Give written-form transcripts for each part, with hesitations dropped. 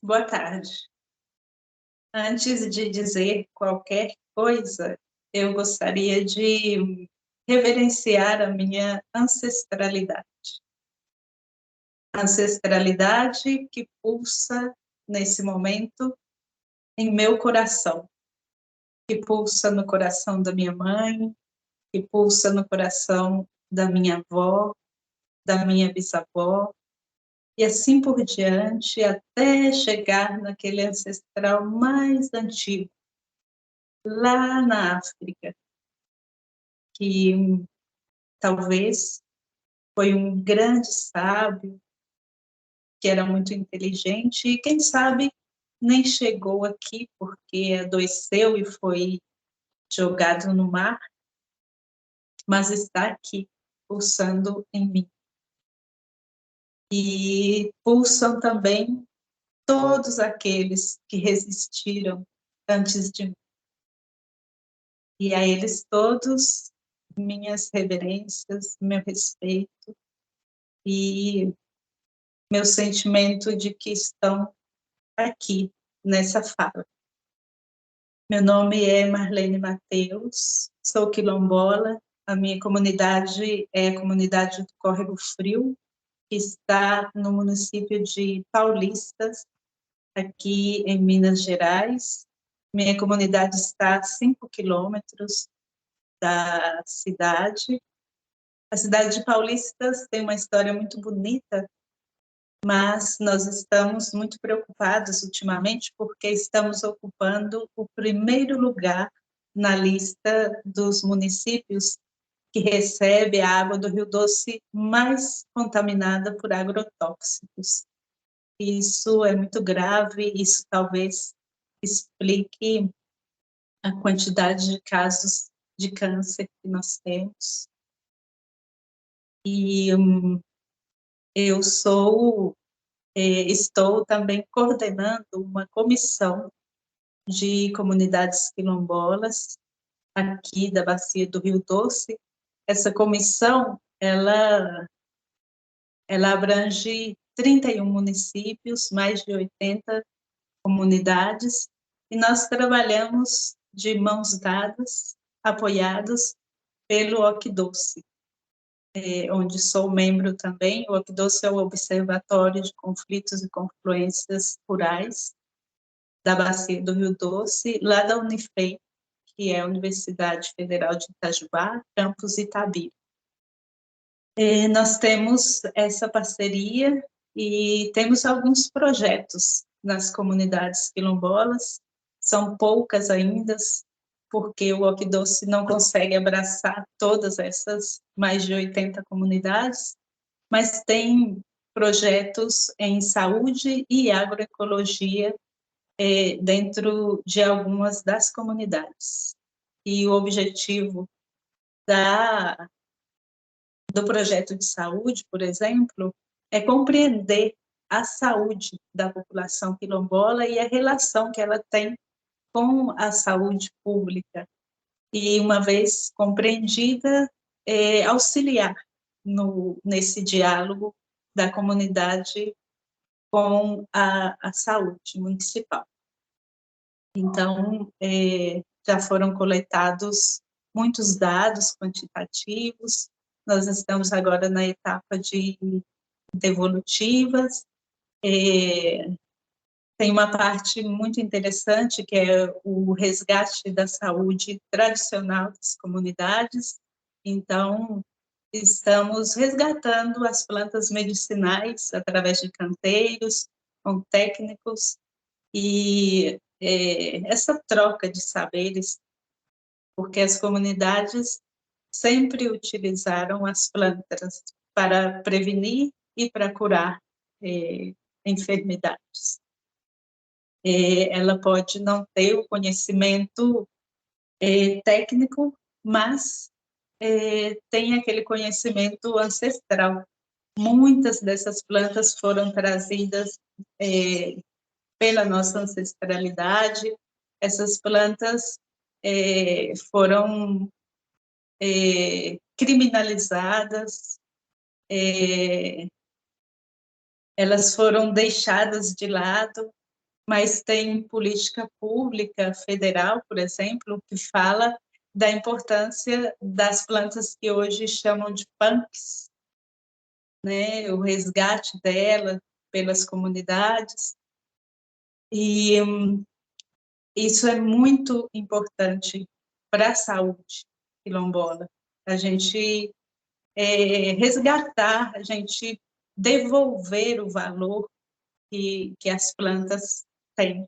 Boa tarde. Antes de dizer qualquer coisa, eu gostaria de reverenciar a minha ancestralidade. Ancestralidade que pulsa nesse momento em meu coração, que pulsa no coração da minha mãe, que pulsa no coração da minha avó, da minha bisavó, e assim por diante, até chegar naquele ancestral mais antigo, lá na África, que talvez foi um grande sábio, que era muito inteligente, e quem sabe nem chegou aqui porque adoeceu e foi jogado no mar, mas está aqui, pulsando em mim. E pulsam também todos aqueles que resistiram antes de mim. E a eles todos, minhas reverências, meu respeito e meu sentimento de que estão aqui, nessa fala. Meu nome é Marlene Mateus, sou quilombola, a minha comunidade é a comunidade do Córrego Frio, que está no município de Paulistas, aqui em Minas Gerais. Minha comunidade está a 5 quilômetros da cidade. A cidade de Paulistas tem uma história muito bonita, mas nós estamos muito preocupados ultimamente porque estamos ocupando o primeiro lugar na lista dos municípios que recebe a água do Rio Doce mais contaminada por agrotóxicos. Isso é muito grave, isso talvez explique a quantidade de casos de câncer que nós temos. E eu estou também coordenando uma comissão de comunidades quilombolas aqui da Bacia do Rio Doce. Essa comissão, ela abrange 31 municípios, mais de 80 comunidades, e nós trabalhamos de mãos dadas, apoiados pelo OCDoce, onde sou membro também. O OCDoce é o Observatório de Conflitos e Confluências Rurais da Bacia do Rio Doce, lá da Unifei, que é a Universidade Federal de Itajubá, campus Itabira. Nós temos essa parceria e temos alguns projetos nas comunidades quilombolas, são poucas ainda, porque o OCDoce não consegue abraçar todas essas mais de 80 comunidades, mas tem projetos em saúde e agroecologia dentro de algumas das comunidades. E o objetivo do projeto de saúde, por exemplo, é compreender a saúde da população quilombola e a relação que ela tem com a saúde pública. E, uma vez compreendida, auxiliar nesse diálogo da comunidade com a saúde municipal. Então, já foram coletados muitos dados quantitativos, nós estamos agora na etapa de devolutivas. Tem uma parte muito interessante, que é o resgate da saúde tradicional das comunidades. Então, estamos resgatando as plantas medicinais através de canteiros, com técnicos, e essa troca de saberes, porque as comunidades sempre utilizaram as plantas para prevenir e para curar enfermidades. Ela pode não ter o conhecimento técnico, mas tem aquele conhecimento ancestral. Muitas dessas plantas foram trazidas pela nossa ancestralidade. Essas plantas foram criminalizadas, elas foram deixadas de lado, mas tem política pública federal, por exemplo, que fala da importância das plantas que hoje chamam de punks, né? O resgate dela pelas comunidades. E isso é muito importante para a saúde quilombola. A gente resgatar, a gente devolver o valor que as plantas têm.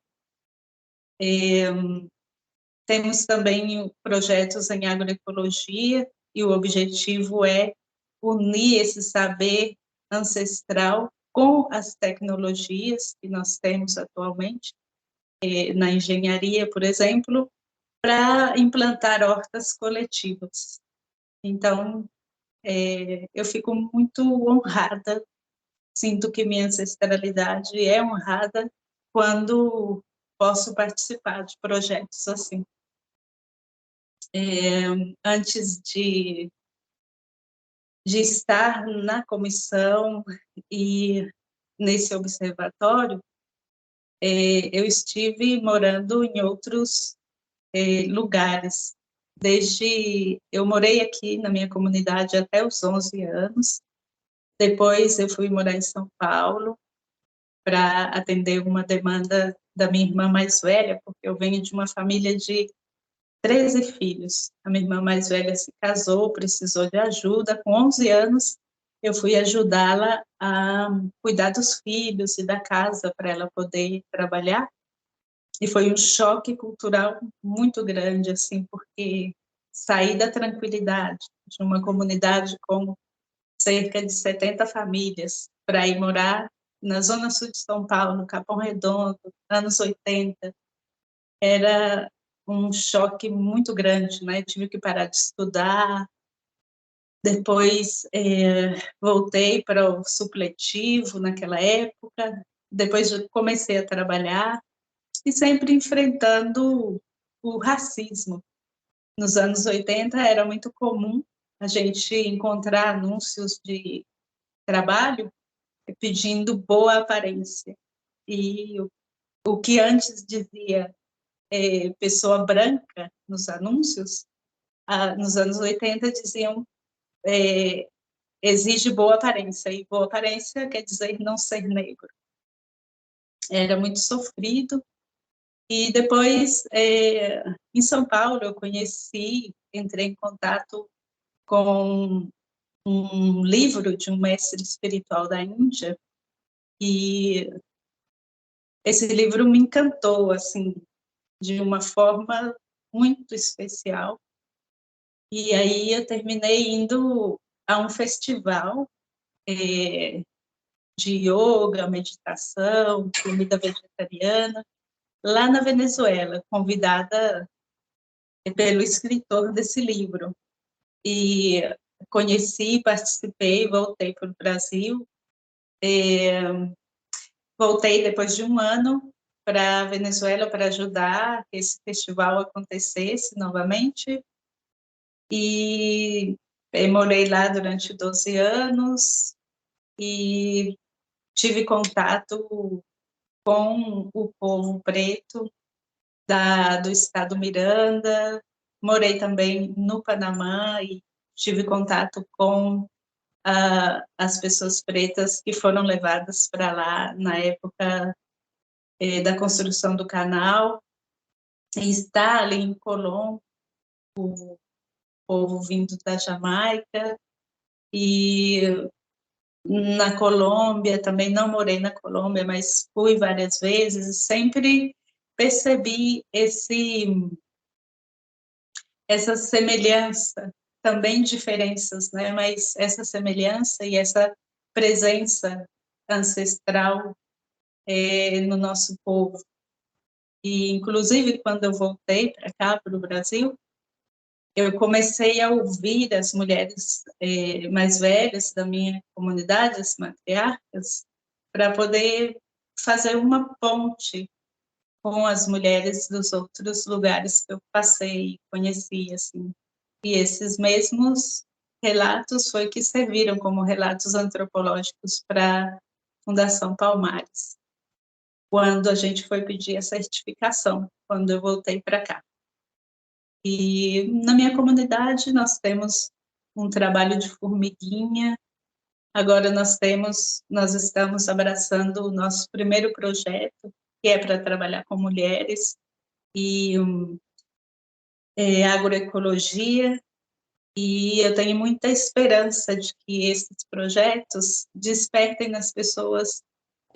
Temos também projetos em agroecologia, e o objetivo é unir esse saber ancestral com as tecnologias que nós temos atualmente, na engenharia, por exemplo, para implantar hortas coletivas. Então, eu fico muito honrada, sinto que minha ancestralidade é honrada quando posso participar de projetos assim. Antes de estar na comissão e nesse observatório, eu estive morando em outros lugares. Eu morei aqui na minha comunidade até os 11 anos, depois eu fui morar em São Paulo para atender uma demanda da minha irmã mais velha, porque eu venho de uma família de 13 filhos. A minha irmã mais velha se casou, precisou de ajuda. Com 11 anos, eu fui ajudá-la a cuidar dos filhos e da casa para ela poder trabalhar. E foi um choque cultural muito grande, assim, porque sair da tranquilidade de uma comunidade com cerca de 70 famílias para ir morar na zona sul de São Paulo, no Capão Redondo, anos 80, era um choque muito grande, né? Tive que parar de estudar, depois voltei para o supletivo naquela época, depois comecei a trabalhar e sempre enfrentando o racismo. Nos anos 80 era muito comum a gente encontrar anúncios de trabalho pedindo boa aparência. E o que antes dizia pessoa branca nos anúncios, nos anos 80 diziam exige boa aparência, e boa aparência quer dizer não ser negro. Era muito sofrido. E depois, em São Paulo, eu entrei em contato com um livro de um mestre espiritual da Índia, e esse livro me encantou, assim, de uma forma muito especial. E aí eu terminei indo a um festival de yoga, meditação, comida vegetariana, lá na Venezuela, convidada pelo escritor desse livro. E conheci, participei, voltei para o Brasil. Voltei depois de um ano para a Venezuela para ajudar que esse festival acontecesse novamente. E morei lá durante 12 anos e tive contato com o povo preto do estado Miranda. Morei também no Panamá e tive contato com as pessoas pretas que foram levadas para lá na época da construção do canal. E está ali em Colón, o povo vindo da Jamaica. E na Colômbia, também não morei na Colômbia, mas fui várias vezes, e sempre percebi essa semelhança, também diferenças, né? Mas essa semelhança e essa presença ancestral no nosso povo. E, inclusive, quando eu voltei para cá, para o Brasil, eu comecei a ouvir as mulheres mais velhas da minha comunidade, as matriarcas, para poder fazer uma ponte com as mulheres dos outros lugares que eu passei, conheci, assim. E esses mesmos relatos foi que serviram como relatos antropológicos para a Fundação Palmares. quando a gente foi pedir a certificação, quando eu voltei para cá. E na minha comunidade nós temos um trabalho de formiguinha. Agora nós estamos abraçando o nosso primeiro projeto, que é para trabalhar com mulheres e agroecologia, e eu tenho muita esperança de que esses projetos despertem nas pessoas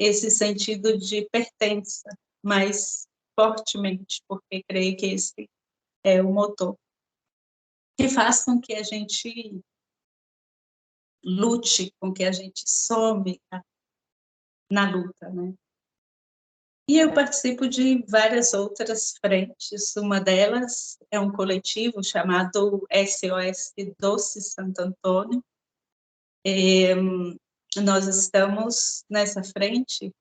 esse sentido de pertença mais fortemente, porque creio que esse é o motor que faz com que a gente lute, com que a gente some na luta, né? E eu participo de várias outras frentes. Uma delas é um coletivo chamado SOS Doce Santo Antônio. Nós estamos nessa frente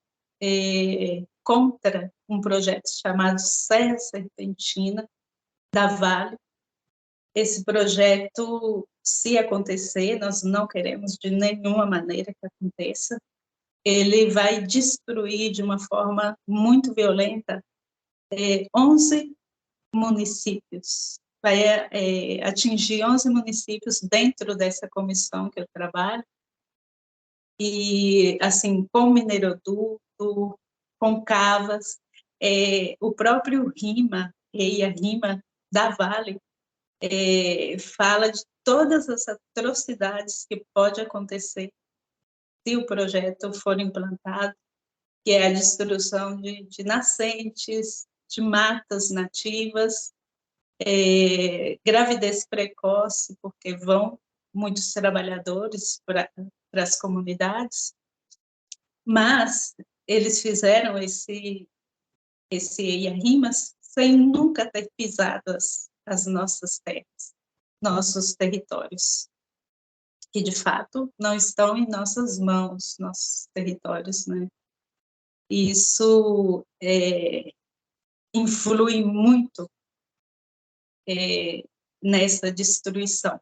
contra um projeto chamado Serra Serpentina, da Vale. Esse projeto, se acontecer, nós não queremos de nenhuma maneira que aconteça, ele vai destruir de uma forma muito violenta 11 municípios, vai atingir 11 municípios dentro dessa comissão que eu trabalho, e assim, com Mineiroduto, com Cavas, o próprio RIMA, e a RIMA da Vale, fala de todas as atrocidades que pode acontecer se o projeto for implantado, que é a destruição de nascentes, de matas nativas, gravidez precoce, porque vão muitos trabalhadores para as comunidades, mas eles fizeram esse IARIMAS sem nunca ter pisado as nossas terras, nossos territórios, que de fato não estão em nossas mãos, nossos territórios, né? Isso influi muito nessa destruição.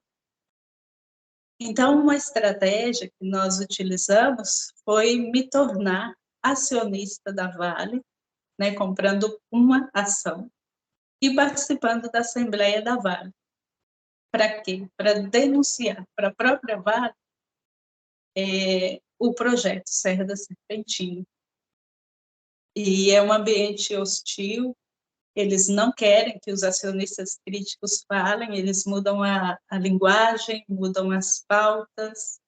Então, uma estratégia que nós utilizamos foi me tornar acionista da Vale, né, comprando uma ação e participando da Assembleia da Vale. Para quê? Para denunciar para a própria Vale o projeto Serra da Serpentina. E é um ambiente hostil, eles não querem que os acionistas críticos falem, eles mudam a linguagem, mudam as pautas,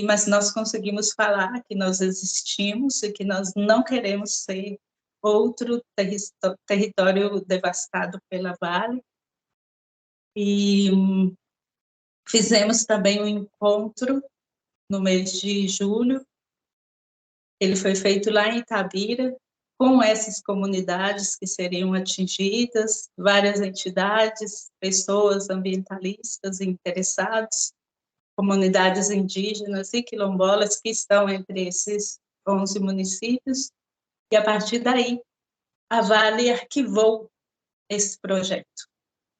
mas nós conseguimos falar que nós existimos e que nós não queremos ser outro território devastado pela Vale. E fizemos também um encontro no mês de julho, ele foi feito lá em Itabira, com essas comunidades que seriam atingidas, várias entidades, pessoas ambientalistas interessados, comunidades indígenas e quilombolas que estão entre esses 11 municípios, e a partir daí a Vale arquivou esse projeto.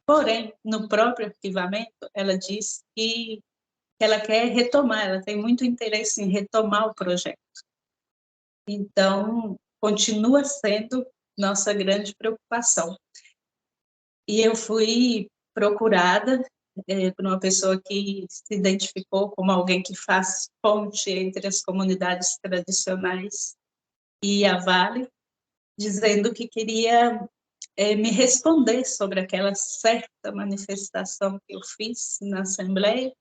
Porém, no próprio arquivamento, ela diz que ela quer retomar, ela tem muito interesse em retomar o projeto. Então, continua sendo nossa grande preocupação. E eu fui procurada por uma pessoa que se identificou como alguém que faz ponte entre as comunidades tradicionais e a Vale, dizendo que queria me responder sobre aquela certa manifestação que eu fiz na Assembleia,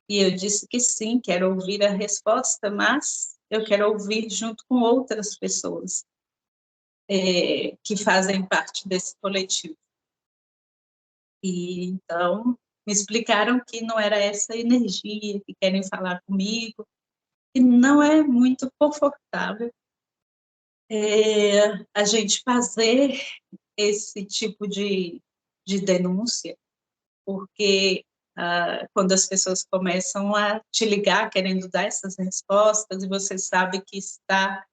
e eu disse que sim, quero ouvir a resposta, mas eu quero ouvir junto com outras pessoas que fazem parte desse coletivo. E então me explicaram que não era essa energia que querem falar comigo, e não é muito confortável a gente fazer esse tipo de denúncia, porque quando as pessoas começam a te ligar querendo dar essas respostas, e você sabe que está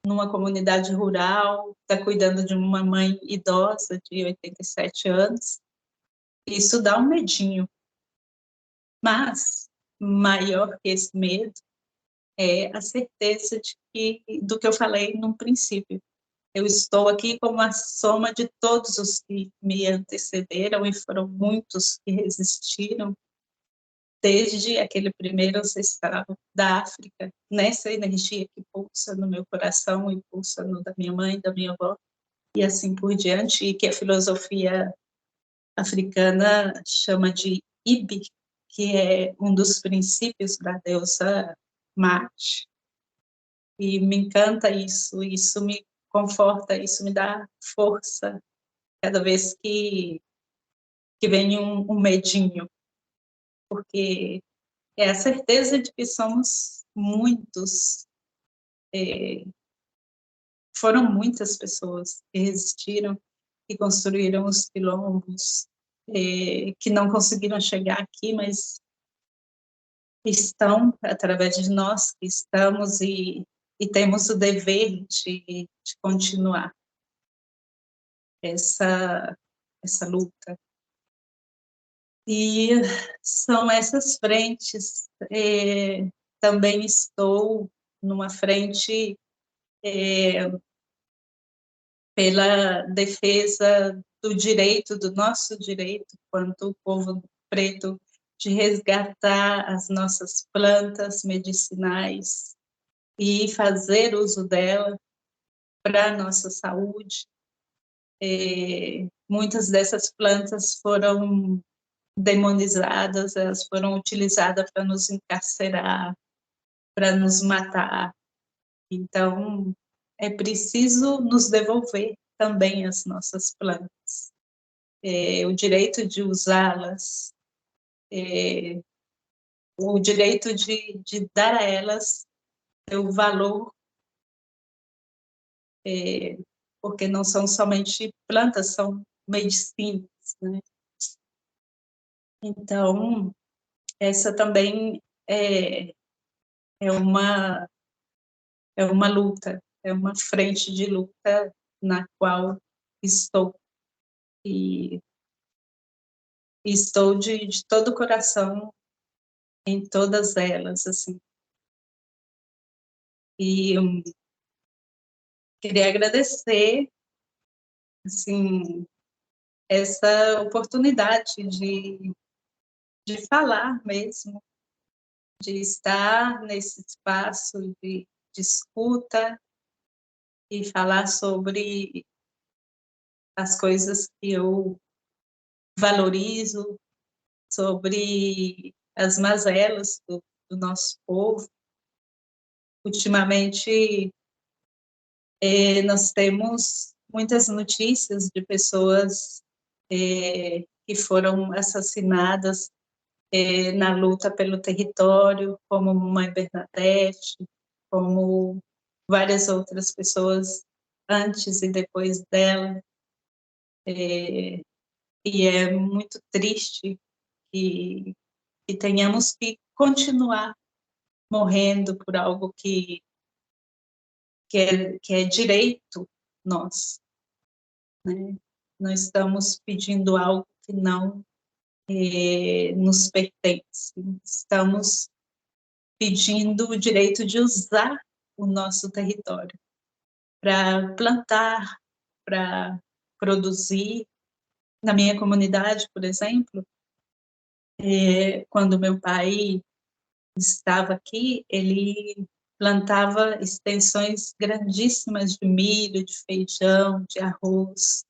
numa comunidade rural, está cuidando de uma mãe idosa de 87 anos, isso dá um medinho. Mas, maior que esse medo, é a certeza de que, do que eu falei no princípio, Eu estou aqui como a soma de todos os que me antecederam, e foram muitos que resistiram, desde aquele primeiro ancestral da África, nessa energia que pulsa no meu coração e pulsa no da minha mãe, da minha avó, e assim por diante, e que a filosofia africana chama de Ibi, que é um dos princípios da deusa Mate. E me encanta isso me conforta, isso me dá força cada vez que vem um medinho, porque é a certeza de que somos muitos, foram muitas pessoas que resistiram, que construíram os quilombos, que não conseguiram chegar aqui, mas estão, através de nós que estamos, e temos o dever de continuar essa luta. E são essas frentes. Também estou numa frente pela defesa do direito, do nosso direito, quanto povo preto, de resgatar as nossas plantas medicinais e fazer uso dela para a nossa saúde. Muitas dessas plantas foram demonizadas, elas foram utilizadas para nos encarcerar, para nos matar. Então, é preciso nos devolver também as nossas plantas, o direito de usá-las, o direito de dar a elas o valor, porque não são somente plantas, são medicinas, né? Então, essa também é uma luta, é uma frente de luta na qual estou, e estou de todo o coração em todas elas, assim. E queria agradecer, assim, essa oportunidade de falar mesmo, de estar nesse espaço de escuta e falar sobre as coisas que eu valorizo, sobre as mazelas do nosso povo. Ultimamente, nós temos muitas notícias de pessoas que foram assassinadas na luta pelo território, como Mãe Bernadette, como várias outras pessoas antes e depois dela. E é muito triste que tenhamos que continuar morrendo por algo que é direito nosso, né? Não estamos pedindo algo que não nos pertence. Estamos pedindo o direito de usar o nosso território para plantar, para produzir. Na minha comunidade, por exemplo, quando meu pai estava aqui, ele plantava extensões grandíssimas de milho, de feijão, de arroz,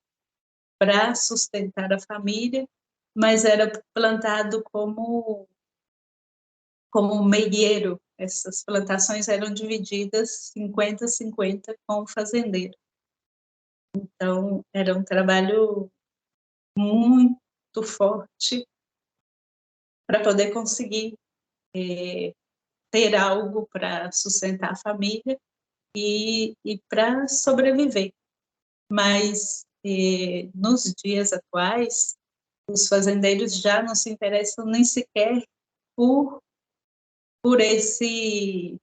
para sustentar a família, mas era plantado como um meieiro. Essas plantações eram divididas 50-50 com o fazendeiro. Então, era um trabalho muito forte para poder conseguir ter algo para sustentar a família e para sobreviver. Mas, nos dias atuais, os fazendeiros já não se interessam nem sequer por esse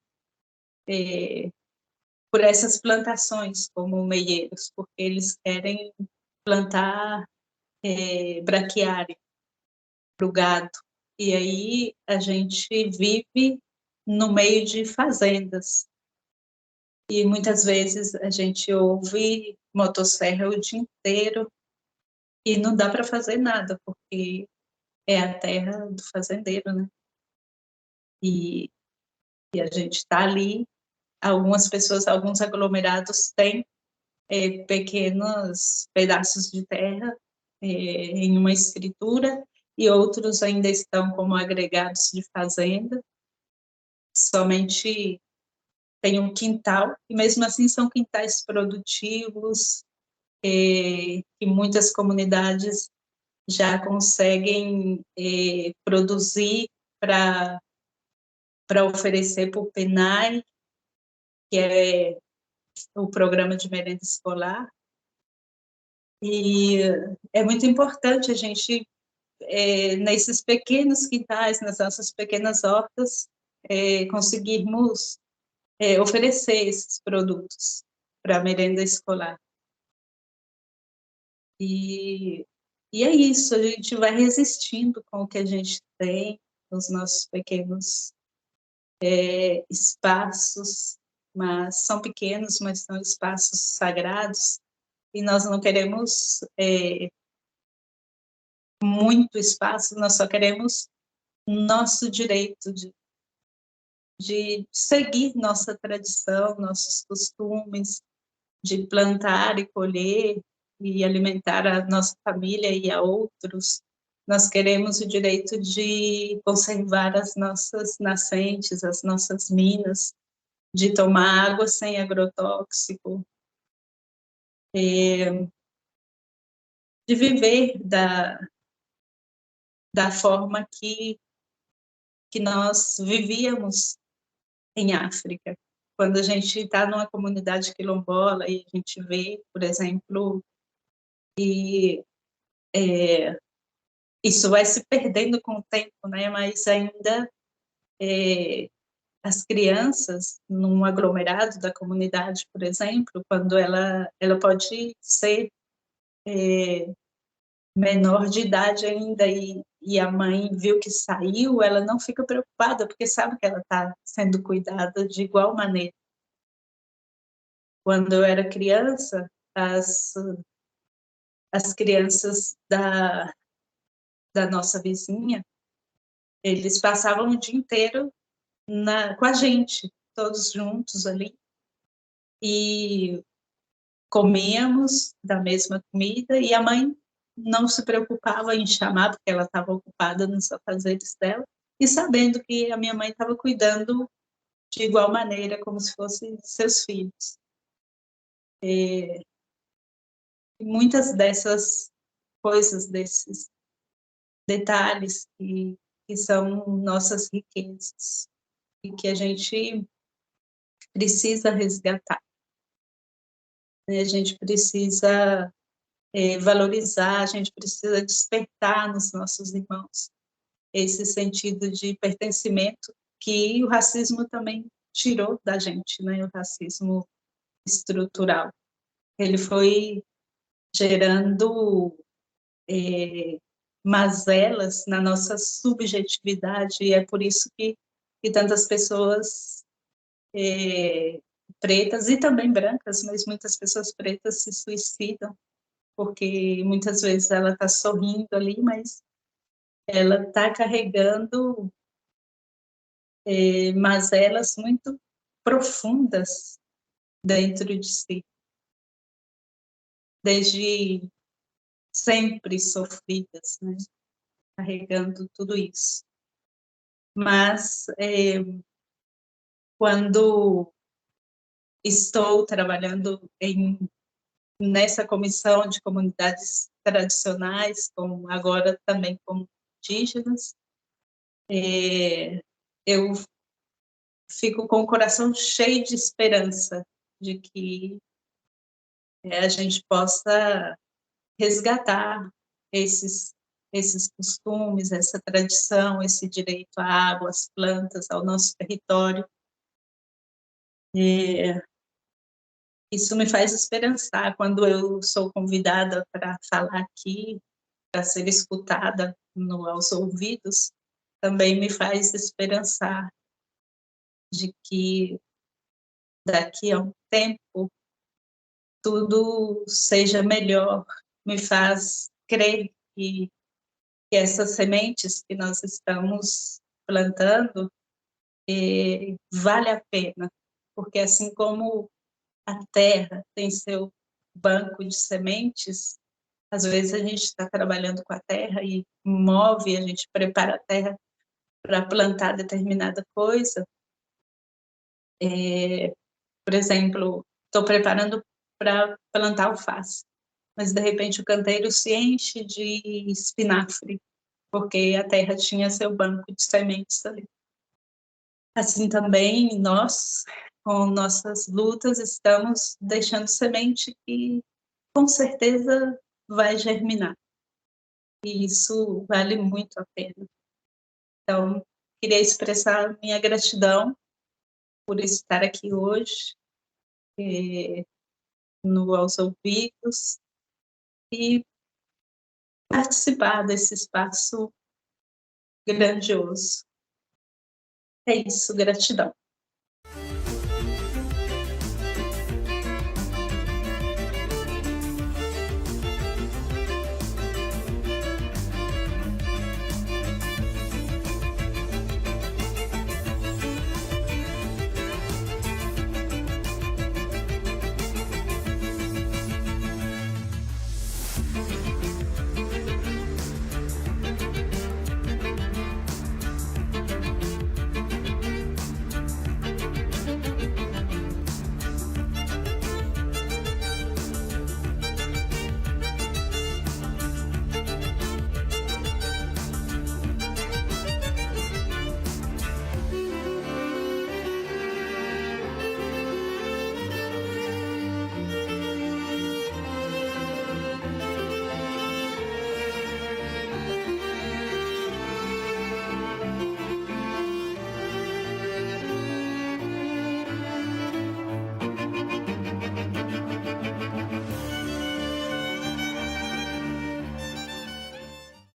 por essas plantações como meieiros, porque eles querem plantar braquiária para o gado. E aí a gente vive no meio de fazendas. E muitas vezes a gente ouve motosserra o dia inteiro e não dá para fazer nada, porque é a terra do fazendeiro, né? E, e a gente está ali, algumas pessoas, alguns aglomerados têm pequenos pedaços de terra em uma escritura, e outros ainda estão como agregados de fazenda, somente tem um quintal, e mesmo assim são quintais produtivos, que muitas comunidades já conseguem produzir para oferecer para o PENAI, que é o Programa de Merenda Escolar, e é muito importante a gente, nesses pequenos quintais, nas nossas pequenas hortas, conseguirmos oferecer esses produtos para a merenda escolar. E é isso, a gente vai resistindo com o que a gente tem, nos nossos pequenos espaços, mas são pequenos, mas são espaços sagrados, e nós não queremos muito espaço, nós só queremos nosso direito de seguir nossa tradição, nossos costumes, de plantar e colher e alimentar a nossa família e a outros. Nós queremos o direito de conservar as nossas nascentes, as nossas minas, de tomar água sem agrotóxico, de viver da forma que nós vivíamos em África. Quando a gente está numa comunidade quilombola e a gente vê, por exemplo, que isso vai se perdendo com o tempo, né? Mas ainda as crianças, num aglomerado da comunidade, por exemplo, quando ela pode ser menor de idade ainda e a mãe viu que saiu, ela não fica preocupada, porque sabe que ela está sendo cuidada de igual maneira. Quando eu era criança, as crianças da nossa vizinha, eles passavam o dia inteiro com a gente, todos juntos ali, e comíamos da mesma comida, e a mãe não se preocupava em chamar, porque ela estava ocupada nos afazeres dela, e sabendo que a minha mãe estava cuidando de igual maneira, como se fossem seus filhos. E muitas dessas coisas, desses detalhes que são nossas riquezas, e que a gente precisa resgatar, né? A gente precisa valorizar, a gente precisa despertar nos nossos irmãos esse sentido de pertencimento que o racismo também tirou da gente, né? O racismo estrutural. Ele foi gerando mazelas na nossa subjetividade, e é por isso que tantas pessoas pretas e também brancas, mas muitas pessoas pretas se suicidam, porque muitas vezes ela está sorrindo ali, mas ela está carregando mazelas muito profundas dentro de si, desde sempre sofridas, né? Carregando tudo isso. Mas quando estou trabalhando nessa comissão de comunidades tradicionais, como agora também como indígenas, eu fico com o coração cheio de esperança de que a gente possa resgatar esses costumes, essa tradição, esse direito à água, às plantas, ao nosso território. Isso me faz esperançar quando eu sou convidada para falar aqui, para ser escutada aos ouvidos, também me faz esperançar de que daqui a um tempo tudo seja melhor, me faz crer que essas sementes que nós estamos plantando vale a pena, porque assim como a terra tem seu banco de sementes, às vezes a gente está trabalhando com a terra e move, a gente prepara a terra para plantar determinada coisa. Por exemplo, estou preparando para plantar alface, mas de repente o canteiro se enche de espinafre, porque a terra tinha seu banco de sementes ali. Assim também nós, com nossas lutas, estamos deixando semente que com certeza vai germinar. E isso vale muito a pena. Então, queria expressar minha gratidão por estar aqui hoje, no Aos Ouvidos, e participar desse espaço grandioso. É isso, gratidão.